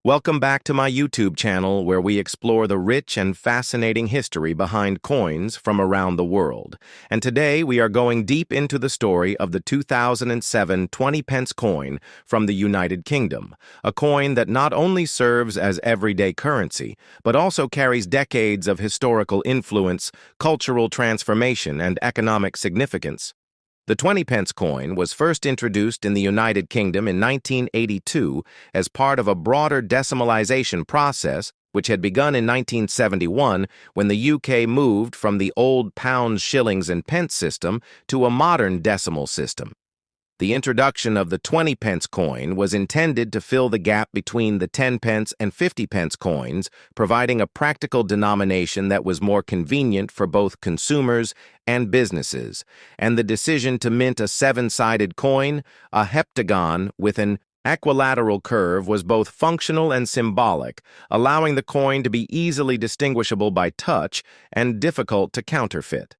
Welcome back to my YouTube channel where we explore the rich and fascinating history behind coins from around the world. And today we are going deep into the story of the 2007 20-pence coin from the United Kingdom, a coin that not only serves as everyday currency, but also carries decades of historical influence, cultural transformation, and economic significance. The 20-pence coin was first introduced in the United Kingdom in 1982 as part of a broader decimalization process which had begun in 1971 when the UK moved from the old pounds, shillings, and pence system to a modern decimal system. The introduction of the 20-pence coin was intended to fill the gap between the 10-pence and 50-pence coins, providing a practical denomination that was more convenient for both consumers and businesses, and the decision to mint a seven-sided coin, a heptagon with an equilateral curve, was both functional and symbolic, allowing the coin to be easily distinguishable by touch and difficult to counterfeit.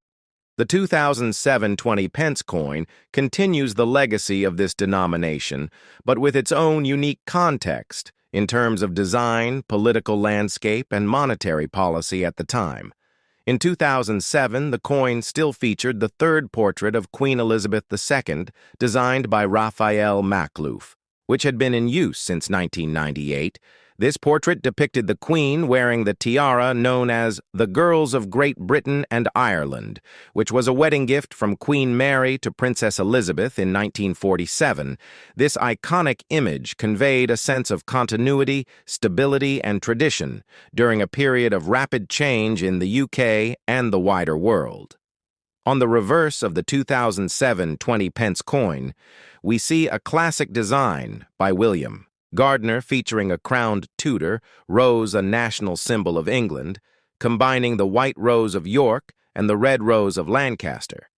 The 2007 20-pence coin continues the legacy of this denomination, but with its own unique context in terms of design, political landscape, and monetary policy at the time. In 2007, the coin still featured the third portrait of Queen Elizabeth II, designed by Raphael Maklouf, which had been in use since 1998. This portrait depicted the Queen wearing the tiara known as the Girls of Great Britain and Ireland, which was a wedding gift from Queen Mary to Princess Elizabeth in 1947. This iconic image conveyed a sense of continuity, stability, and tradition during a period of rapid change in the UK and the wider world. On the reverse of the 2007 20-pence coin, we see a classic design by William Gardner featuring a crowned Tudor, rose a national symbol of England, combining the white rose of York and the red rose of Lancaster.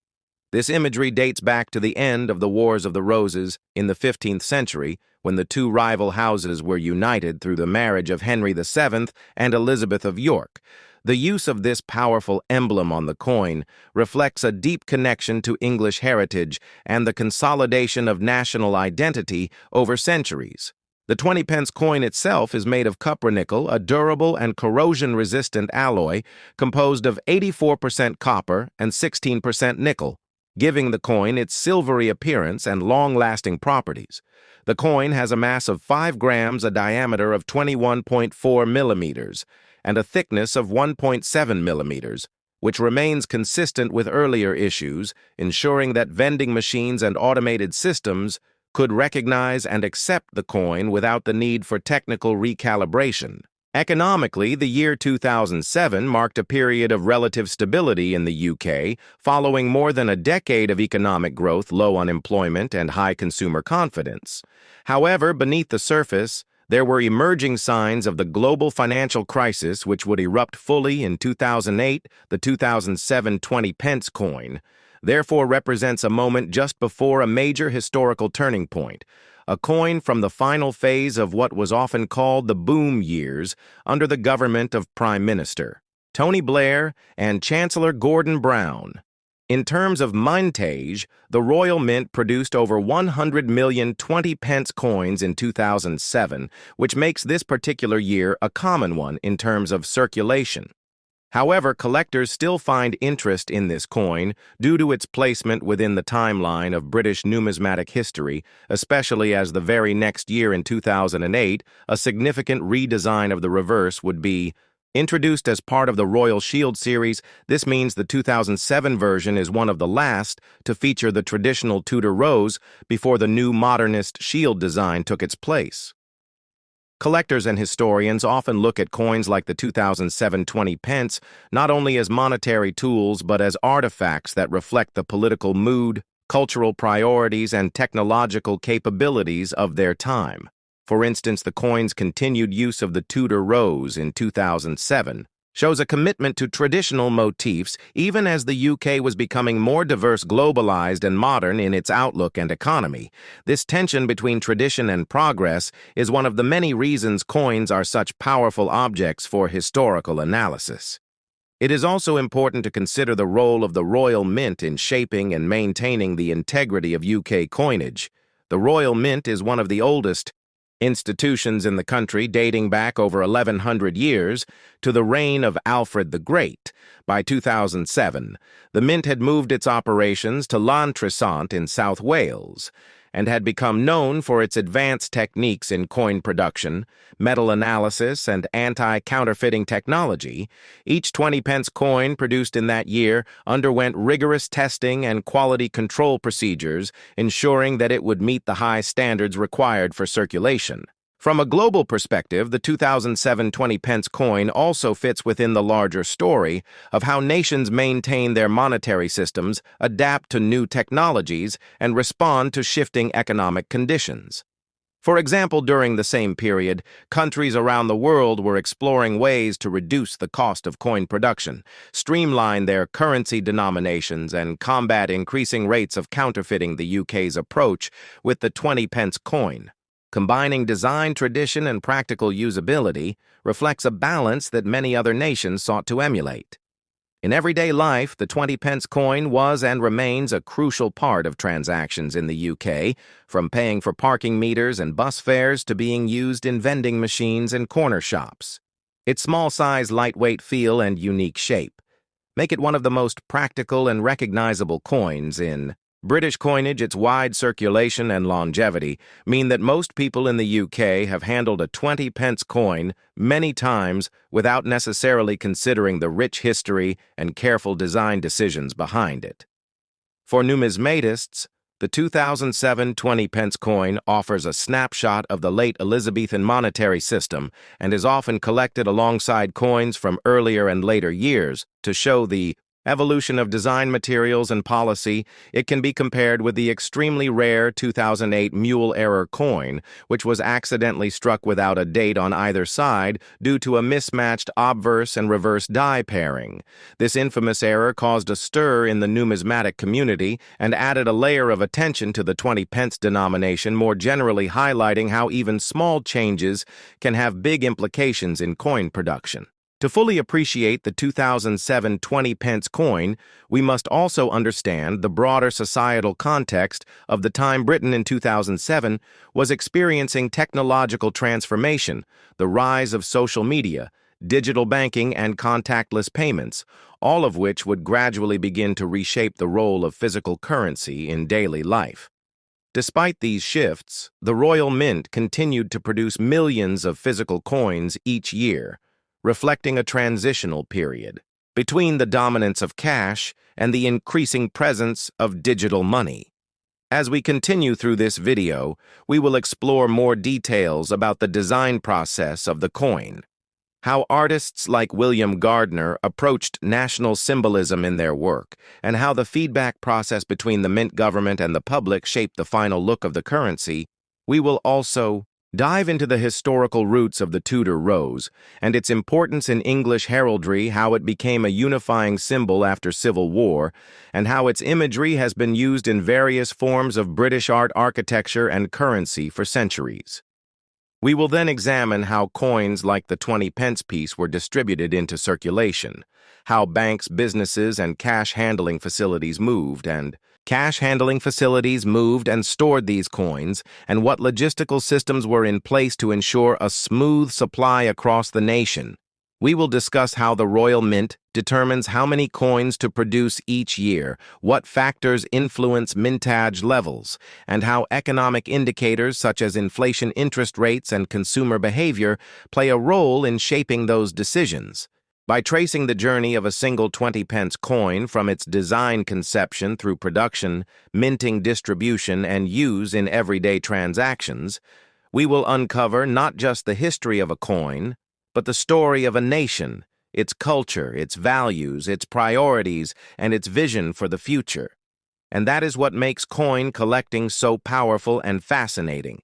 This imagery dates back to the end of the Wars of the Roses in the 15th century, when the two rival houses were united through the marriage of Henry VII and Elizabeth of York. The use of this powerful emblem on the coin reflects a deep connection to English heritage and the consolidation of national identity over centuries. The 20-pence coin itself is made of cupronickel, a durable and corrosion-resistant alloy composed of 84% copper and 16% nickel, giving the coin its silvery appearance and long-lasting properties. The coin has a mass of 5 grams, a diameter of 21.4 millimeters, and a thickness of 1.7 millimeters, which remains consistent with earlier issues, ensuring that vending machines and automated systems could recognize and accept the coin without the need for technical recalibration. Economically, the year 2007 marked a period of relative stability in the UK, following more than a decade of economic growth, low unemployment, and high consumer confidence. However, beneath the surface, there were emerging signs of the global financial crisis which would erupt fully in 2008. The 2007 20-pence coin therefore represents a moment just before a major historical turning point, a coin from the final phase of what was often called the boom years under the government of Prime Minister Tony Blair and Chancellor Gordon Brown. In terms of mintage, the Royal Mint produced over 100 million 20-pence coins in 2007, which makes this particular year a common one in terms of circulation. However, collectors still find interest in this coin due to its placement within the timeline of British numismatic history, especially as the very next year in 2008, a significant redesign of the reverse would be introduced as part of the Royal Shield series. This means the 2007 version is one of the last to feature the traditional Tudor rose before the new modernist shield design took its place. Collectors and historians often look at coins like the 2007 20-pence not only as monetary tools but as artifacts that reflect the political mood, cultural priorities, and technological capabilities of their time. For instance, the coin's continued use of the Tudor rose in 2007 shows a commitment to traditional motifs even as the UK was becoming more diverse, globalized, and modern in its outlook and economy. This tension between tradition and progress is one of the many reasons coins are such powerful objects for historical analysis. It is also important to consider the role of the Royal Mint in shaping and maintaining the integrity of UK coinage. The Royal Mint is one of the oldest institutions in the country dating back over 1,100 years to the reign of Alfred the Great. By 2007, the Mint had moved its operations to Llantrisant in South Wales and had become known for its advanced techniques in coin production, metal analysis, and anti-counterfeiting technology. Each 20-pence coin produced in that year underwent rigorous testing and quality control procedures, ensuring that it would meet the high standards required for circulation. From a global perspective, the 2007 20-pence coin also fits within the larger story of how nations maintain their monetary systems, adapt to new technologies, and respond to shifting economic conditions. For example, during the same period, countries around the world were exploring ways to reduce the cost of coin production, streamline their currency denominations, and combat increasing rates of counterfeiting. The UK's approach with the 20-pence coin, combining design, tradition, and practical usability, reflects a balance that many other nations sought to emulate. In everyday life, the 20-pence coin was and remains a crucial part of transactions in the UK, from paying for parking meters and bus fares to being used in vending machines and corner shops. Its small size, lightweight feel, and unique shape make it one of the most practical and recognizable coins in British coinage. Its wide circulation and longevity mean that most people in the UK have handled a 20-pence coin many times without necessarily considering the rich history and careful design decisions behind it. For numismatists, the 2007 20-pence coin offers a snapshot of the late Elizabethan monetary system and is often collected alongside coins from earlier and later years to show the evolution of design materials and policy. It can be compared with the extremely rare 2008 mule error coin, which was accidentally struck without a date on either side due to a mismatched obverse and reverse die pairing. This infamous error caused a stir in the numismatic community and added a layer of attention to the 20-pence denomination, more generally highlighting how even small changes can have big implications in coin production. To fully appreciate the 2007 20-pence coin, we must also understand the broader societal context of the time. Britain in 2007 was experiencing technological transformation, the rise of social media, digital banking, and contactless payments, all of which would gradually begin to reshape the role of physical currency in daily life. Despite these shifts, the Royal Mint continued to produce millions of physical coins each year, reflecting a transitional period between the dominance of cash and the increasing presence of digital money. As we continue through this video, we will explore more details about the design process of the coin, how artists like William Gardner approached national symbolism in their work, and how the feedback process between the Mint government and the public shaped the final look of the currency. We will also dive into the historical roots of the Tudor rose and its importance in English heraldry, how it became a unifying symbol after Civil War, and how its imagery has been used in various forms of British art, architecture, and currency for centuries. We will then examine how coins like the 20-pence piece were distributed into circulation, how banks, businesses, and cash handling facilities moved and stored these coins, and what logistical systems were in place to ensure a smooth supply across the nation. We will discuss how the Royal Mint determines how many coins to produce each year, what factors influence mintage levels, and how economic indicators such as inflation, interest rates, and consumer behavior play a role in shaping those decisions. By tracing the journey of a single 20-pence coin from its design conception through production, minting, distribution, and use in everyday transactions, we will uncover not just the history of a coin, but the story of a nation, its culture, its values, its priorities, and its vision for the future. And that is what makes coin collecting so powerful and fascinating.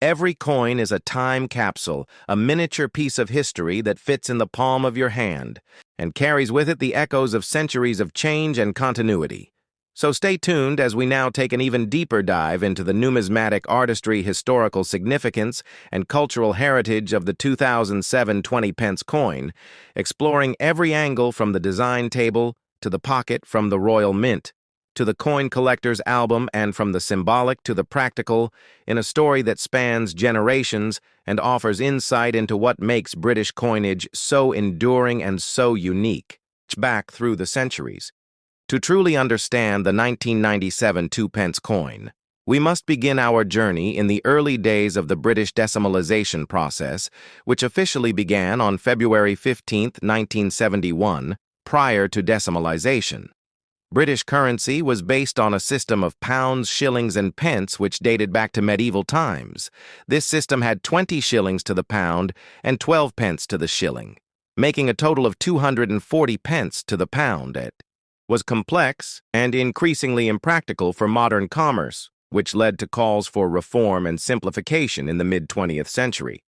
Every coin is a time capsule, a miniature piece of history that fits in the palm of your hand and carries with it the echoes of centuries of change and continuity. So stay tuned as we now take an even deeper dive into the numismatic artistry, historical significance, and cultural heritage of the 2007 20-pence coin, exploring every angle from the design table to the pocket from the Royal Mint. to the coin collector's album, and from the symbolic to the practical, in a story that spans generations and offers insight into what makes British coinage so enduring and so unique, back through the centuries. To truly understand the 1997 2-pence coin, we must begin our journey in the early days of the British decimalization process, which officially began on February 15, 1971, prior to decimalization. British currency was based on a system of pounds, shillings, and pence which dated back to medieval times. This system had 20 shillings to the pound and 12 pence to the shilling, making a total of 240 pence to the pound. It was complex and increasingly impractical for modern commerce, which led to calls for reform and simplification in the mid-20th century.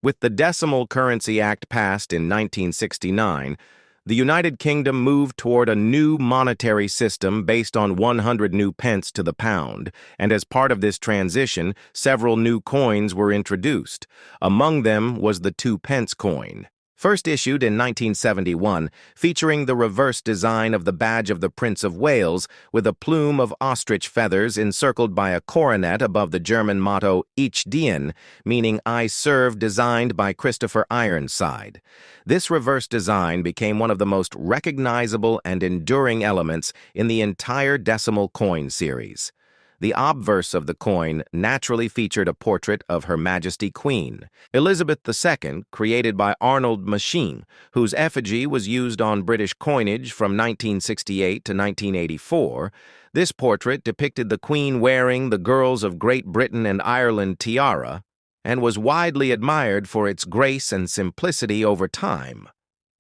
With the Decimal Currency Act passed in 1969, the United Kingdom moved toward a new monetary system based on 100 new pence to the pound, and as part of this transition, several new coins were introduced. Among them was the 2-pence coin. First issued in 1971, featuring the reverse design of the badge of the Prince of Wales with a plume of ostrich feathers encircled by a coronet above the German motto Ich diene, meaning I serve, designed by Christopher Ironside. This reverse design became one of the most recognizable and enduring elements in the entire decimal coin series. The obverse of the coin naturally featured a portrait of Her Majesty Queen Elizabeth II, created by Arnold Machin, whose effigy was used on British coinage from 1968 to 1984. This portrait depicted the Queen wearing the Girls of Great Britain and Ireland tiara and was widely admired for its grace and simplicity over time.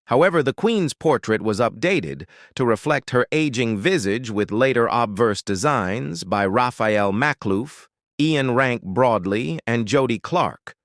However, the Queen's portrait was updated to reflect her aging visage with later obverse designs by Raphael Makhlouf, Ian Rank Broadley, and Jodie Clark,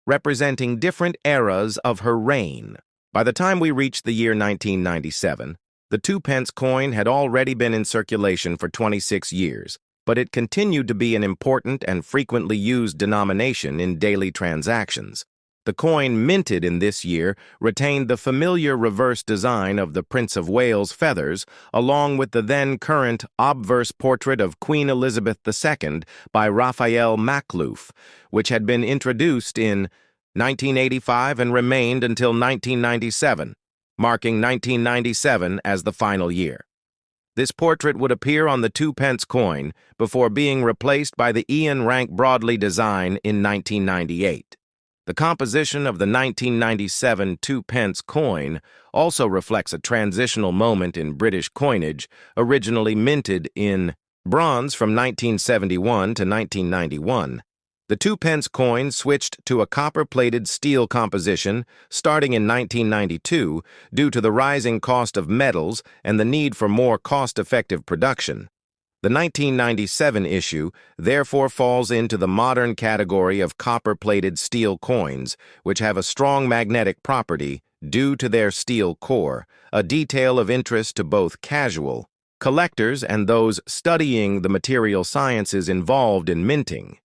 representing different eras of her reign. By the time we reached the year 1997, the 2-pence coin had already been in circulation for 26 years, but it continued to be an important and frequently used denomination in daily transactions. The coin minted in this year retained the familiar reverse design of the Prince of Wales feathers, along with the then-current obverse portrait of Queen Elizabeth II by Raphael Makhlouf, which had been introduced in 1985 and remained until 1997, marking 1997 as the final year. This portrait would appear on the 2-pence coin before being replaced by the Ian Rank Broadley design in 1998. The composition of the 1997 2-pence coin also reflects a transitional moment in British coinage, originally minted in bronze from 1971 to 1991. The 2-pence coin switched to a copper-plated steel composition starting in 1992 due to the rising cost of metals and the need for more cost-effective production. The 1997 issue therefore falls into the modern category of copper-plated steel coins, which have a strong magnetic property due to their steel core, a detail of interest to both casual collectors and those studying the material sciences involved in minting.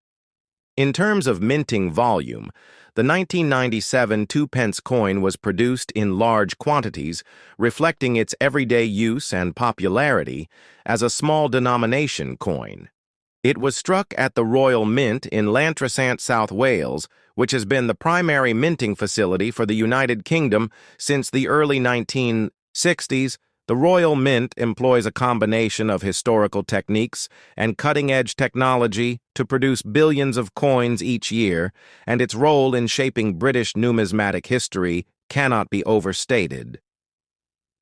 In terms of minting volume, the 1997 2-pence coin was produced in large quantities, reflecting its everyday use and popularity as a small denomination coin. It was struck at the Royal Mint in Llantrisant, South Wales, which has been the primary minting facility for the United Kingdom since the early 1960s. The Royal Mint employs a combination of historical techniques and cutting-edge technology to produce billions of coins each year, and its role in shaping British numismatic history cannot be overstated.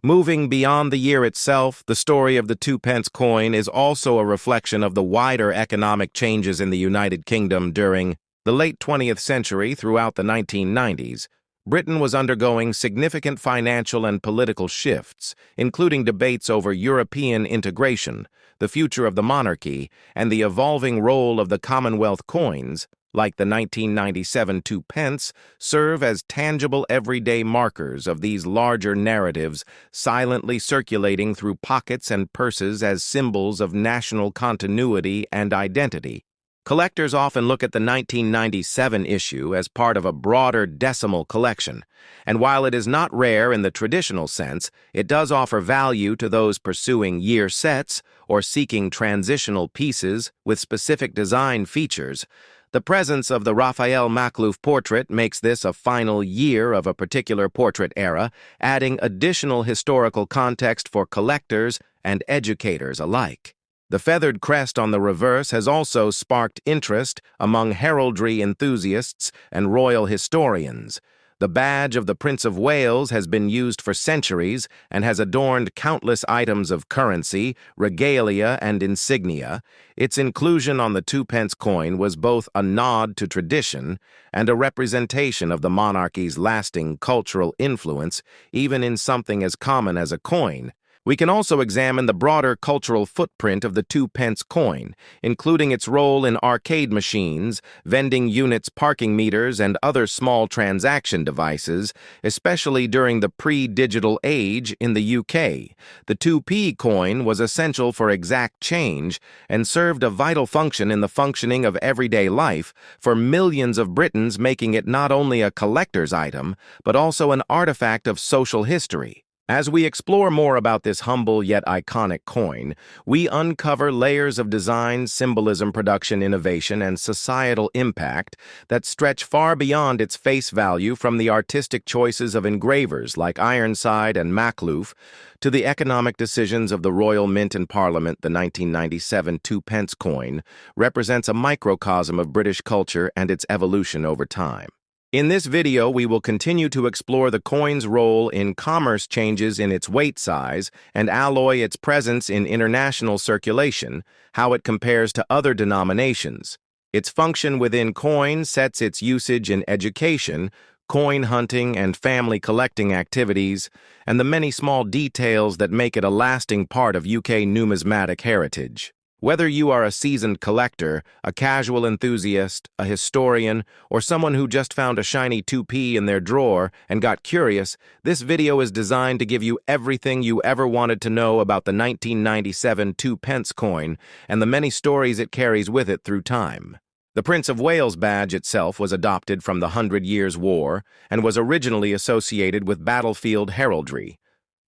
Moving beyond the year itself, the story of the 2-pence coin is also a reflection of the wider economic changes in the United Kingdom during the late 20th century throughout the 1990s. Britain was undergoing significant financial and political shifts, including debates over European integration, the future of the monarchy, and the evolving role of the Commonwealth coins, like the 1997 2-pence, serve as tangible everyday markers of these larger narratives, silently circulating through pockets and purses as symbols of national continuity and identity. Collectors often look at the 1997 issue as part of a broader decimal collection, and while it is not rare in the traditional sense, it does offer value to those pursuing year sets or seeking transitional pieces with specific design features. The presence of the Raphael Makhlouf portrait makes this a final year of a particular portrait era, adding additional historical context for collectors and educators alike. The feathered crest on the reverse has also sparked interest among heraldry enthusiasts and royal historians. The badge of the Prince of Wales has been used for centuries and has adorned countless items of currency, regalia, and insignia. Its inclusion on the 2p coin was both a nod to tradition and a representation of the monarchy's lasting cultural influence, even in something as common as a coin. We can also examine the broader cultural footprint of the 2p coin, including its role in arcade machines, vending units, parking meters, and other small transaction devices, especially during the pre-digital age in the UK. The 2p coin was essential for exact change and served a vital function in the functioning of everyday life for millions of Britons, making it not only a collector's item, but also an artifact of social history. As we explore more about this humble yet iconic coin, we uncover layers of design, symbolism, production, innovation, and societal impact that stretch far beyond its face value, from the artistic choices of engravers like Ironside and Makhlouf to the economic decisions of the Royal Mint and Parliament. The 1997 2p coin represents a microcosm of British culture and its evolution over time. In this video, we will continue to explore the coin's role in commerce, changes in its weight size, and alloy its presence in international circulation, how it compares to other denominations. Its function within coin sets its usage in education, coin hunting, and family collecting activities, and the many small details that make it a lasting part of UK numismatic heritage. Whether you are a seasoned collector, a casual enthusiast, a historian, or someone who just found a shiny 2p in their drawer and got curious, this video is designed to give you everything you ever wanted to know about the 1997 2p coin and the many stories it carries with it through time. The Prince of Wales badge itself was adopted from the 100 Years' War and was originally associated with battlefield heraldry.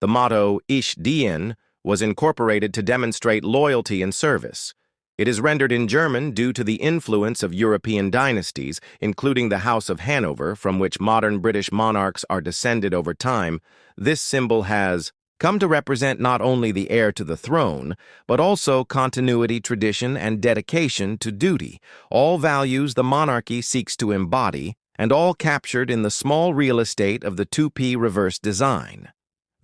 The motto, Ich Dien, was incorporated to demonstrate loyalty and service. It is rendered in German due to the influence of European dynasties, including the House of Hanover, from which modern British monarchs are descended over time. This symbol has come to represent not only the heir to the throne, but also continuity, tradition, and dedication to duty, all values the monarchy seeks to embody, and all captured in the small real estate of the 2p reverse design.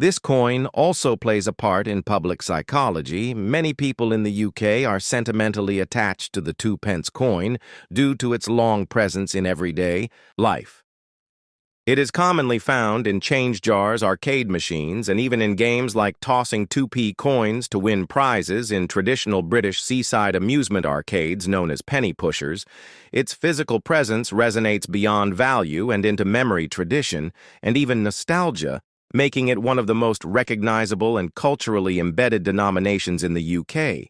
This coin also plays a part in public psychology. Many people in the UK are sentimentally attached to the 2p coin due to its long presence in everyday life. It is commonly found in change jars, arcade machines, and even in games like tossing 2p coins to win prizes in traditional British seaside amusement arcades known as penny pushers. Its physical presence resonates beyond value and into memory, tradition, and even nostalgia, making it one of the most recognizable and culturally embedded denominations in the UK.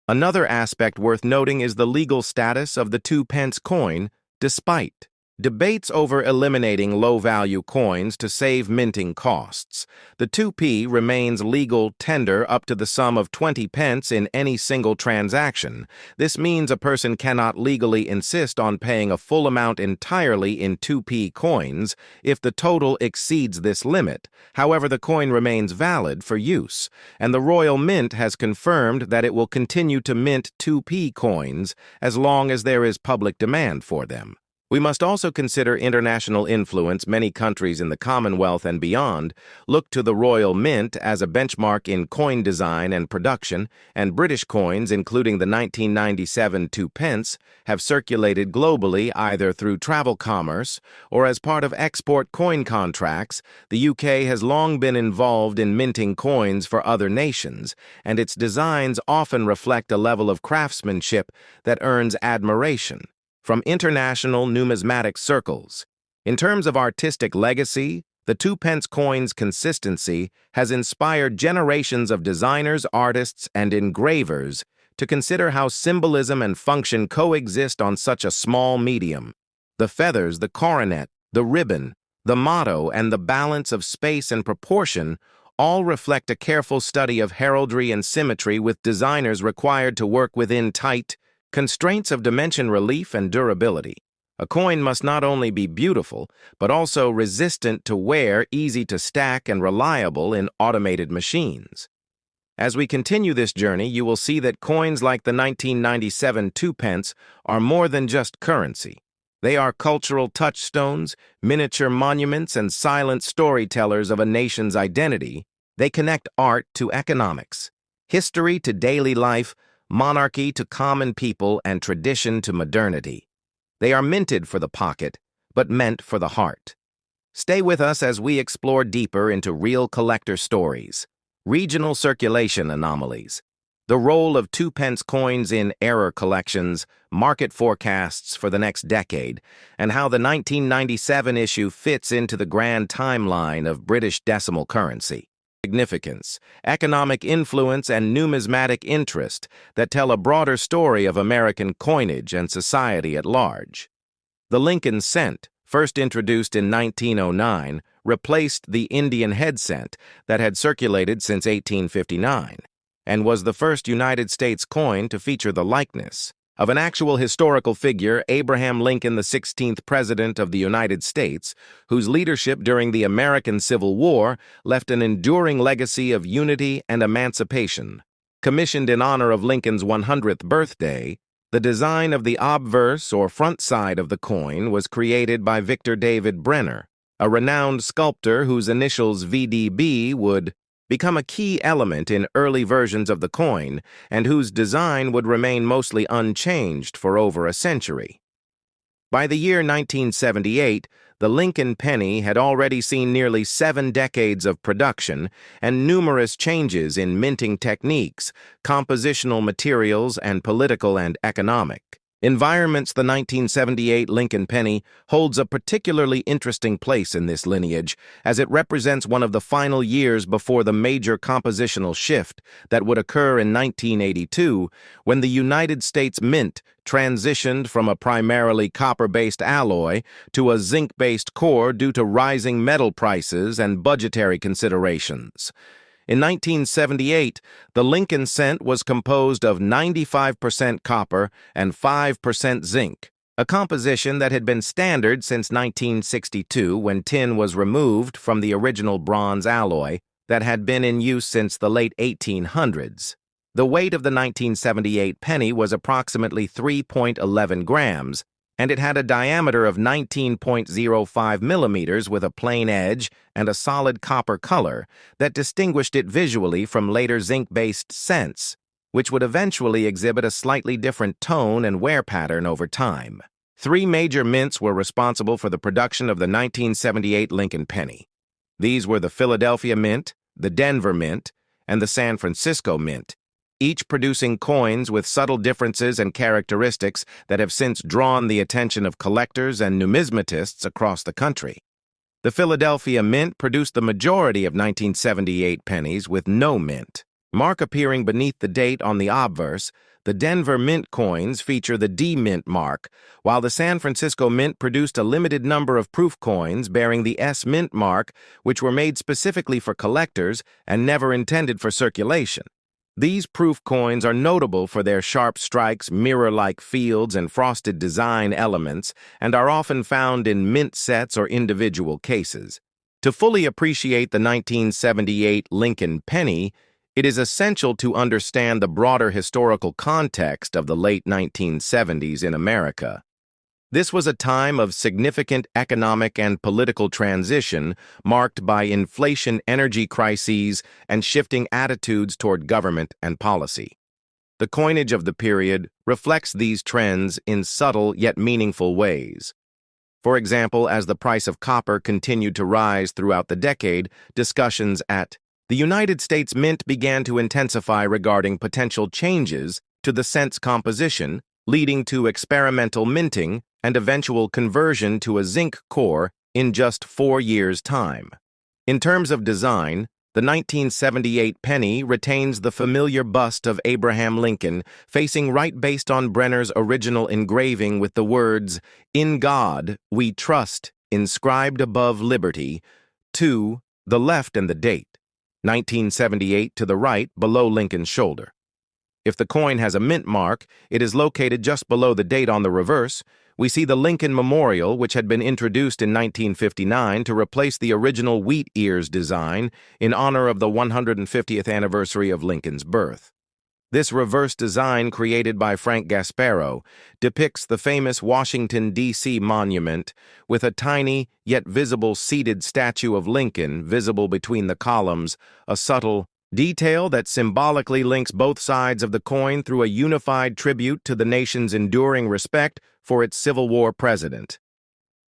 Another aspect worth noting is the legal status of the 2p coin. Despite debates over eliminating low-value coins to save minting costs, the 2p remains legal tender up to the sum of 20p in any single transaction. This means a person cannot legally insist on paying a full amount entirely in 2p coins if the total exceeds this limit. However, the coin remains valid for use, and the Royal Mint has confirmed that it will continue to mint 2p coins as long as there is public demand for them. We must also consider international influence. Many countries in the Commonwealth and beyond look to the Royal Mint as a benchmark in coin design and production, and British coins, including the 1997 2p, have circulated globally either through travel commerce or as part of export coin contracts. The UK has long been involved in minting coins for other nations, and its designs often reflect a level of craftsmanship that earns admiration from international numismatic circles. In terms of artistic legacy, the 2p coin's consistency has inspired generations of designers, artists, and engravers to consider how symbolism and function coexist on such a small medium. The feathers, the coronet, the ribbon, the motto, and the balance of space and proportion all reflect a careful study of heraldry and symmetry, with designers required to work within tight constraints of dimension, relief, and durability. A coin must not only be beautiful, but also resistant to wear, easy to stack, and reliable in automated machines. As we continue this journey, you will see that coins like the 1997 2p are more than just currency. They are cultural touchstones, miniature monuments, and silent storytellers of a nation's identity. They connect art to economics, history to daily life, monarchy to common people, and tradition to modernity. They are minted for the pocket, but meant for the heart. Stay with us as we explore deeper into real collector stories, regional circulation anomalies, the role of 2p coins in error collections, market forecasts for the next decade, and how the 1997 issue fits into the grand timeline of British decimal currency. Significance, economic influence, and numismatic interest that tell a broader story of American coinage and society at large. The Lincoln cent, first introduced in 1909, replaced the Indian head cent that had circulated since 1859, and was the first United States coin to feature the likeness of an actual historical figure, Abraham Lincoln, the 16th President of the United States, whose leadership during the American Civil War left an enduring legacy of unity and emancipation. Commissioned in honor of Lincoln's 100th birthday, the design of the obverse or front side of the coin was created by Victor David Brenner, a renowned sculptor whose initials VDB would become a key element in early versions of the coin, and whose design would remain mostly unchanged for over a century. By the year 1978, the Lincoln penny had already seen nearly 7 decades of production and numerous changes in minting techniques, compositional materials, and political and economic environments. The 1978 Lincoln penny holds a particularly interesting place in this lineage, as it represents one of the final years before the major compositional shift that would occur in 1982, when the United States Mint transitioned from a primarily copper-based alloy to a zinc-based core due to rising metal prices and budgetary considerations. In 1978, the Lincoln cent was composed of 95% copper and 5% zinc, a composition that had been standard since 1962, when tin was removed from the original bronze alloy that had been in use since the late 1800s. The weight of the 1978 penny was approximately 3.11 grams, and it had a diameter of 19.05 millimeters with a plain edge and a solid copper color that distinguished it visually from later zinc-based cents, which would eventually exhibit a slightly different tone and wear pattern over time. 3 major mints were responsible for the production of the 1978 Lincoln penny. These were the Philadelphia Mint, the Denver Mint, and the San Francisco Mint, each producing coins with subtle differences and characteristics that have since drawn the attention of collectors and numismatists across the country. The Philadelphia Mint produced the majority of 1978 pennies with no mint mark appearing beneath the date on the obverse. The Denver Mint coins feature the D Mint mark, while the San Francisco Mint produced a limited number of proof coins bearing the S Mint mark, which were made specifically for collectors and never intended for circulation. These proof coins are notable for their sharp strikes, mirror-like fields, and frosted design elements, and are often found in mint sets or individual cases. To fully appreciate the 1978 Lincoln penny, it is essential to understand the broader historical context of the late 1970s in America. This was a time of significant economic and political transition marked by inflation, energy crises, and shifting attitudes toward government and policy. The coinage of the period reflects these trends in subtle yet meaningful ways. For example, as the price of copper continued to rise throughout the decade, discussions at the United States Mint began to intensify regarding potential changes to the cent's composition, leading to experimental minting and eventual conversion to a zinc core in just 4 years' time. In terms of design, The 1978 penny retains the familiar bust of Abraham Lincoln, facing right based on Brenner's original engraving with the words, "In God We Trust," inscribed above liberty. 2. The left and the date. 1978 to the right, below Lincoln's shoulder. If the coin has a mint mark, it is located just below the date on the reverse. We see the Lincoln Memorial, which had been introduced in 1959 to replace the original wheat ears design in honor of the 150th anniversary of Lincoln's birth. This reverse design, created by Frank Gasparo, depicts the famous Washington, D.C. monument with a tiny yet visible seated statue of Lincoln visible between the columns, a subtle detail that symbolically links both sides of the coin through a unified tribute to the nation's enduring respect for its Civil War president.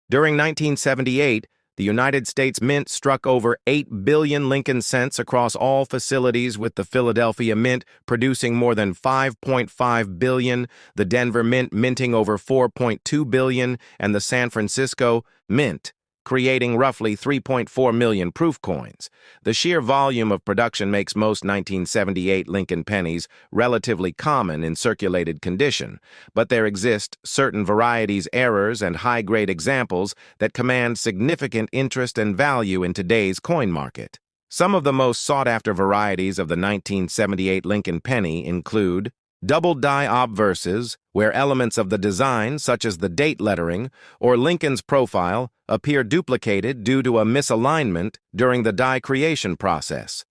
During 1978, the United States Mint struck over 8 billion Lincoln cents across all facilities, with the Philadelphia Mint producing more than 5.5 billion, the Denver Mint minting over 4.2 billion, and the San Francisco Mint creating roughly 3.4 million proof coins. The sheer volume of production makes most 1978 Lincoln pennies relatively common in circulated condition, but there exist certain varieties, errors, and high-grade examples that command significant interest and value in today's coin market. Some of the most sought-after varieties of the 1978 Lincoln penny include double die obverses, where elements of the design, such as the date lettering or Lincoln's profile, appear duplicated due to a misalignment during the die creation process.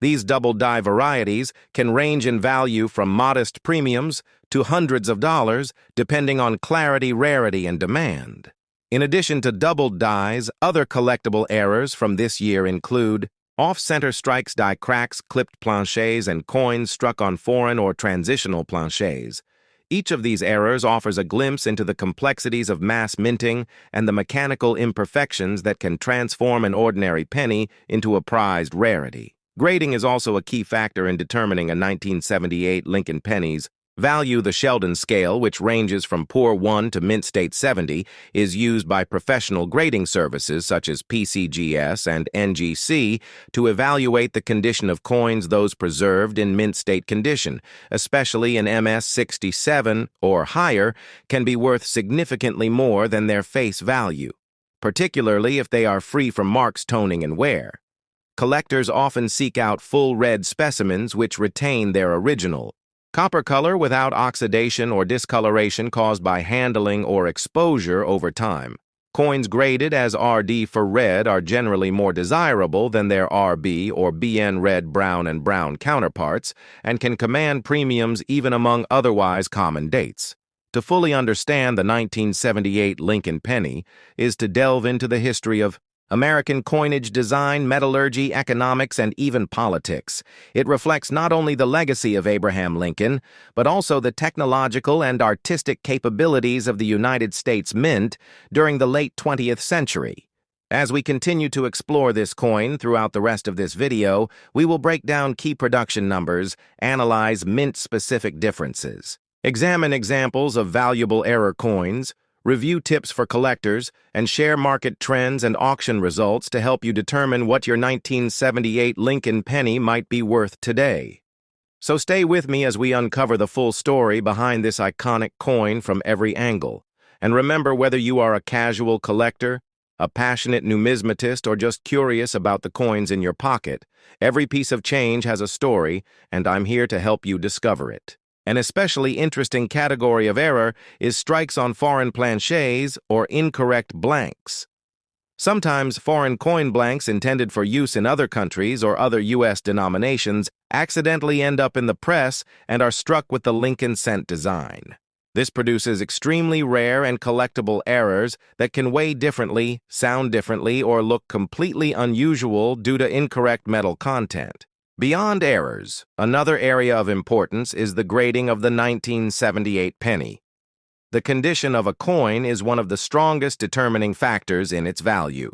These double die varieties can range in value from modest premiums to hundreds of dollars, depending on clarity, rarity, and demand. In addition to doubled dies, other collectible errors from this year include off-center strikes, die cracks, clipped planchets, and coins struck on foreign or transitional planchets. Each of these errors offers a glimpse into the complexities of mass minting and the mechanical imperfections that can transform an ordinary penny into a prized rarity. Grading is also a key factor in determining a 1978 Lincoln penny's value. The Sheldon scale, which ranges from poor 1 to mint state 70, is used by professional grading services such as PCGS and NGC to evaluate the condition of coins. Those preserved in mint state condition, especially in MS 67 or higher, can be worth significantly more than their face value, particularly if they are free from marks, toning, and wear. Collectors often seek out full red specimens which retain their original copper color without oxidation or discoloration caused by handling or exposure over time. Coins graded as RD for red are generally more desirable than their RB or BN red, brown, and brown counterparts, and can command premiums even among otherwise common dates. To fully understand the 1978 Lincoln penny is to delve into the history of American coinage, design, metallurgy, economics, and even politics. It reflects not only the legacy of Abraham Lincoln, but also the technological and artistic capabilities of the United States Mint during the late 20th century. As we continue to explore this coin throughout the rest of this video, we will break down key production numbers, analyze mint-specific differences, examine examples of valuable error coins, review tips for collectors, and share market trends and auction results to help you determine what your 1978 Lincoln penny might be worth today. So stay with me as we uncover the full story behind this iconic coin from every angle. And remember, whether you are a casual collector, a passionate numismatist, or just curious about the coins in your pocket, every piece of change has a story, and I'm here to help you discover it. An especially interesting category of error is strikes on foreign planchets or incorrect blanks. Sometimes foreign coin blanks intended for use in other countries or other U.S. denominations accidentally end up in the press and are struck with the Lincoln cent design. This produces extremely rare and collectible errors that can weigh differently, sound differently, or look completely unusual due to incorrect metal content. Beyond errors, another area of importance is the grading of the 1978 penny. The condition of a coin is one of the strongest determining factors in its value.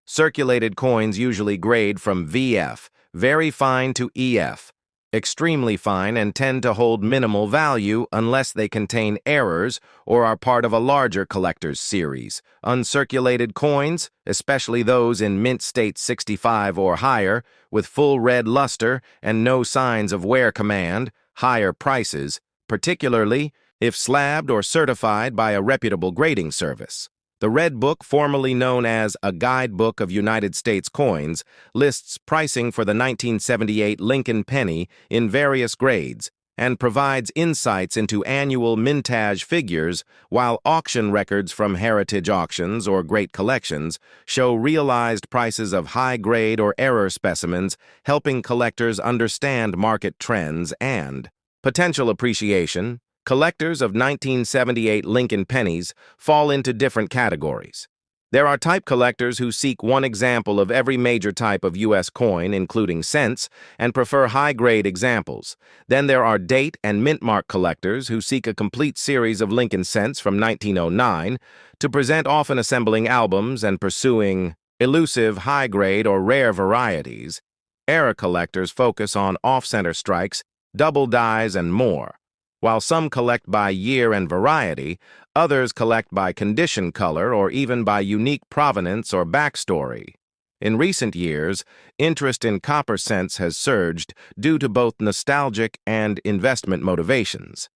Circulated coins usually grade from VF, very fine, to EF, extremely fine and tend to hold minimal value unless they contain errors or are part of a larger collector's series. Uncirculated coins, especially those in mint state 65 or higher, with full red luster and no signs of wear, command higher prices, particularly if slabbed or certified by a reputable grading service. The Red Book, formerly known as a Guidebook of United States Coins, lists pricing for the 1978 Lincoln penny in various grades and provides insights into annual mintage figures, while auction records from heritage auctions or great collections show realized prices of high-grade or error specimens, helping collectors understand market trends and potential appreciation. Collectors of 1978 Lincoln pennies fall into different categories. There are type collectors who seek one example of every major type of U.S. coin, including cents, and prefer high-grade examples. Then there are date and mint mark collectors who seek a complete series of Lincoln cents from 1909 to present, often assembling albums and pursuing elusive high-grade or rare varieties. Era collectors focus on off-center strikes, double dies, and more. While some collect by year and variety, others collect by condition, color, or even by unique provenance or backstory. In recent years, interest in copper cents has surged due to both nostalgic and investment motivations.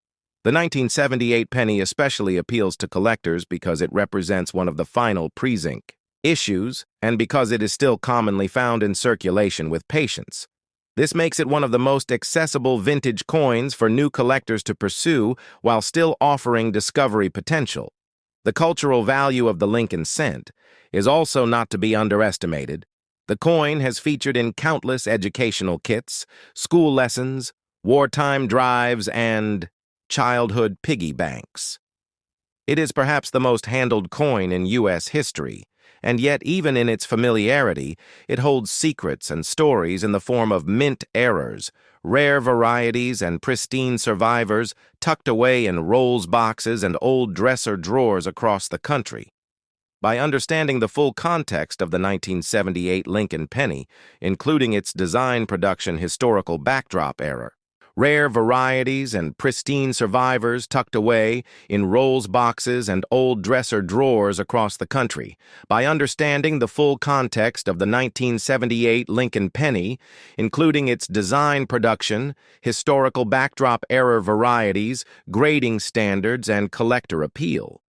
The 1978 penny especially appeals to collectors because it represents one of the final pre-zinc issues and because it is still commonly found in circulation with patience. This makes it one of the most accessible vintage coins for new collectors to pursue while still offering discovery potential. The cultural value of the Lincoln cent is also not to be underestimated. The coin has featured in countless educational kits, school lessons, wartime drives, and childhood piggy banks. It is perhaps the most handled coin in U.S. history, and yet even in its familiarity, it holds secrets and stories in the form of mint errors, rare varieties, and pristine survivors tucked away in rolls boxes and old dresser drawers across the country. By understanding the full context of the 1978 Lincoln penny, including its design, production, historical backdrop error, rare varieties and pristine survivors tucked away in rolls boxes and old dresser drawers across the country. By understanding the full context of the 1978 Lincoln penny, including its design, production, historical backdrop error, varieties, grading standards, and collector appeal,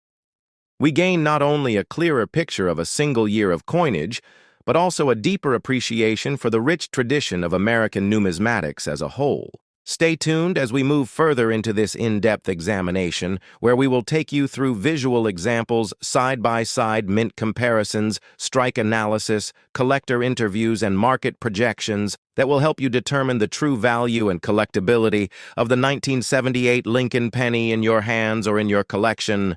we gain not only a clearer picture of a single year of coinage, but also a deeper appreciation for the rich tradition of American numismatics as a whole. Stay tuned as we move further into this in-depth examination, where we will take you through visual examples, side-by-side mint comparisons, strike analysis, collector interviews, and market projections that will help you determine the true value and collectability of the 1978 Lincoln penny in your hands or in your collection.